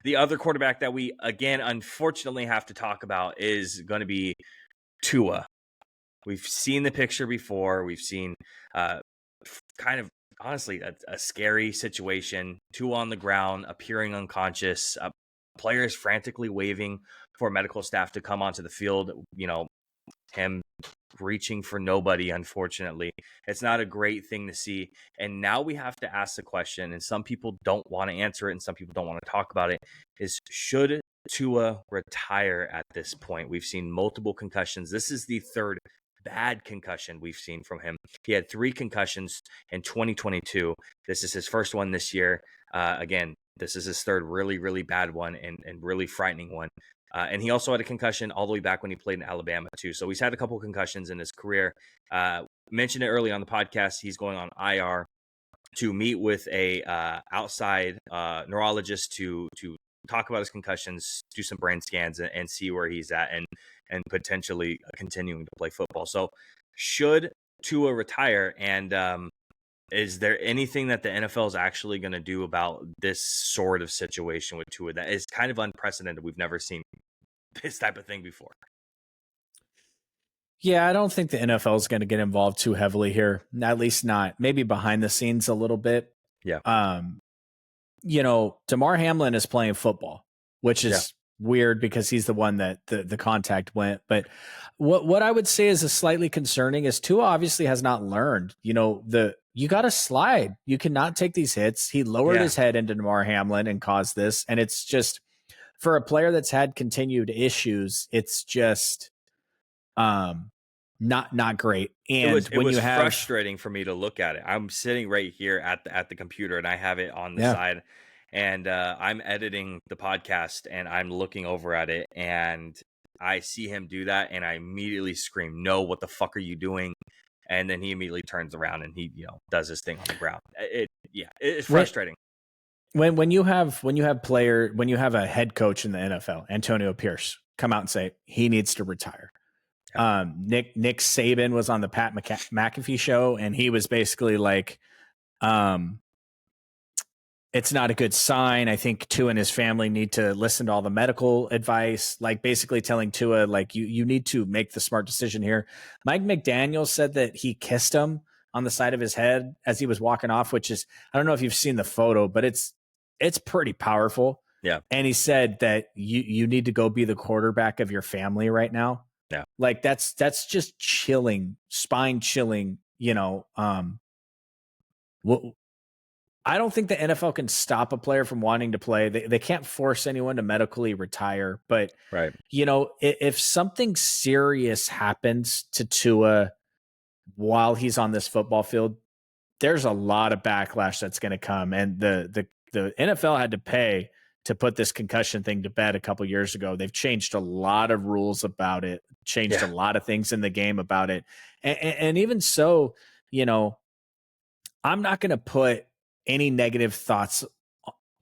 The other quarterback that we, again, unfortunately have to talk about is going to be Tua. We've seen the picture before. We've seen kind of, honestly, a scary situation. Tua on the ground, appearing unconscious, players frantically waving for medical staff to come onto the field. Him reaching for nobody, unfortunately. It's not a great thing to see. And now we have to ask the question, and some people don't want to answer it and some people don't want to talk about it, is should Tua retire at this point? We've seen multiple concussions. This is the third bad concussion we've seen from him. He had 3 concussions in 2022. This is his first one this year. Again, this is his third really, really bad one and really frightening one. And he also had a concussion all the way back when he played in Alabama too. So he's had a couple of concussions in his career. Mentioned it early on the podcast. He's going on IR to meet with a outside neurologist to talk about his concussions, do some brain scans, and see where he's at, and potentially continuing to play football. So should Tua retire? And is there anything that the NFL is actually going to do about this sort of situation with Tua that is kind of unprecedented? We've never seen this type of thing before. Yeah, I don't think the NFL is going to get involved too heavily here. At least not. Maybe behind the scenes a little bit. Yeah. Damar Hamlin is playing football, which is weird because he's the one that the contact went. But what I would say is a slightly concerning is Tua obviously has not learned. You got to slide. You cannot take these hits. He lowered his head into Damar Hamlin and caused this. And it's just, for a player that's had continued issues, it's just not great. And it was frustrating for me to look at it. I'm sitting right here at the computer and I have it on the side, and I'm editing the podcast and I'm looking over at it and I see him do that and I immediately scream, "No, what the fuck are you doing?" And then he immediately turns around and he, does his thing on the ground. It's frustrating. When you have a head coach in the NFL, Antonio Pierce, come out and say he needs to retire. Nick Saban was on the Pat McAfee show, and he was basically like, it's not a good sign. I think Tua and his family need to listen to all the medical advice, like basically telling Tua, like, you need to make the smart decision here. Mike McDaniel said that he kissed him on the side of his head as he was walking off, which is, I don't know if you've seen the photo, but it's pretty powerful. Yeah. And he said that you need to go be the quarterback of your family right now. Yeah. Like that's just chilling, spine chilling, I don't think the NFL can stop a player from wanting to play. They can't force anyone to medically retire. But, right. If something serious happens to Tua while he's on this football field, there's a lot of backlash that's going to come. And the NFL had to pay to put this concussion thing to bed a couple years ago. They've changed a lot of rules about it, changed a lot of things in the game about it. And even so, I'm not going to put any negative thoughts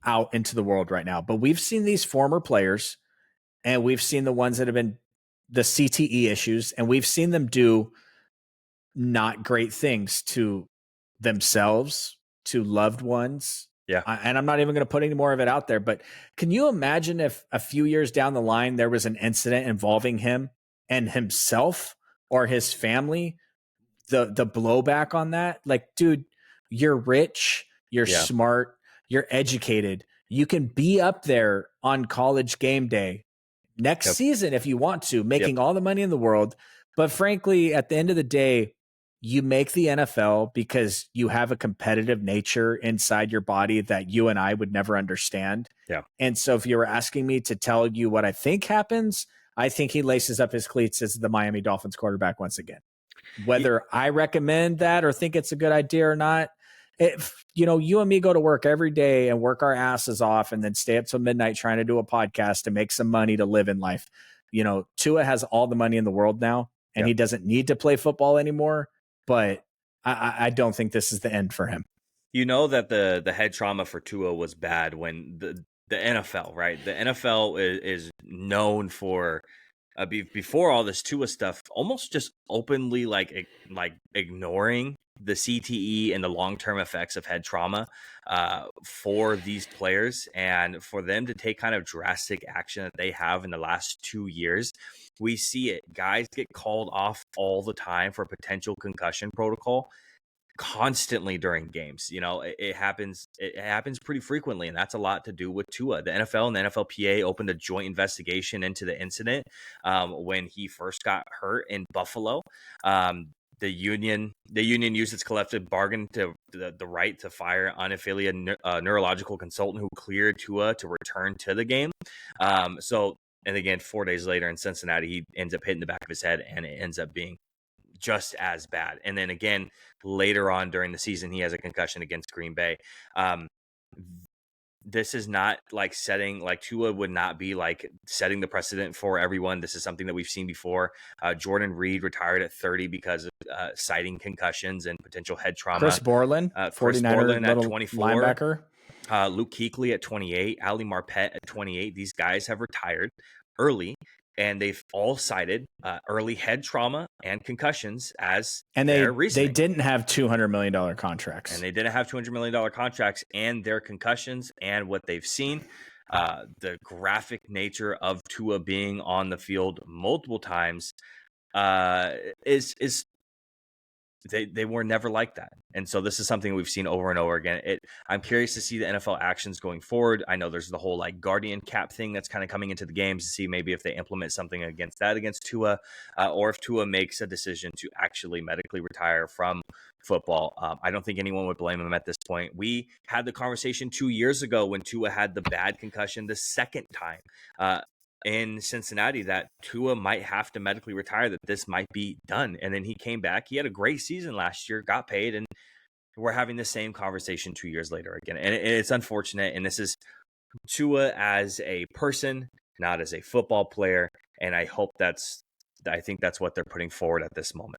out into the world right now, but we've seen these former players and we've seen the ones that have been the CTE issues, and we've seen them do not great things to themselves, to loved ones. Yeah. And I'm not even going to put any more of it out there, but can you imagine if a few years down the line, there was an incident involving him and himself or his family, the blowback on that? Like, dude, you're rich, you're smart, you're educated. You can be up there on College game day next season if you want to, making all the money in the world. But frankly, at the end of the day, you make the NFL because you have a competitive nature inside your body that you and I would never understand. Yeah. And so if you were asking me to tell you what I think happens, I think he laces up his cleats as the Miami Dolphins quarterback once again. Whether I recommend that or think it's a good idea or not, if you and me go to work every day and work our asses off and then stay up till midnight trying to do a podcast to make some money to live in life. Tua has all the money in the world now, and he doesn't need to play football anymore. But I don't think this is the end for him. That the head trauma for Tua was bad when the NFL, right? The NFL is known for before all this Tua stuff, almost just openly like ignoring the CTE and the long-term effects of head trauma for these players, and for them to take kind of drastic action that they have in the last 2 years. We see it. Guys get called off all the time for potential concussion protocol constantly during games. It happens. It happens pretty frequently, and that's a lot to do with Tua. The NFL and the NFLPA opened a joint investigation into the incident when he first got hurt in Buffalo. The union used its collective bargain to the right to fire unaffiliated neurological consultant who cleared Tua to return to the game. And again, 4 days later in Cincinnati, he ends up hitting the back of his head, and it ends up being just as bad. And then again, later on during the season, he has a concussion against Green Bay. This is not like Tua would not be like setting the precedent for everyone. This is something that we've seen before. Jordan Reed retired at 30 because of citing concussions and potential head trauma. Chris Borland, 49er at 24. linebacker. Luke Kuechly at 28, Ali Marpet at 28. These guys have retired early, and they've all cited early head trauma and concussions as their reasoning. They didn't have $200 million contracts. And they didn't have $200 million contracts, and their concussions and what they've seen, the graphic nature of Tua being on the field multiple times is they were never like that. And so this is something we've seen over and over again. I'm curious to see the NFL actions going forward. I know there's the whole like guardian cap thing that's kind of coming into the games, to see maybe if they implement something against Tua, or if Tua makes a decision to actually medically retire from football. I don't think anyone would blame him at this point. We had the conversation 2 years ago when Tua had the bad concussion the second time in Cincinnati, that Tua might have to medically retire, that this might be done. And then he came back. He had a great season last year, got paid, and we're having the same conversation 2 years later again. And it's unfortunate. And this is Tua as a person, not as a football player. And I think that's what they're putting forward at this moment.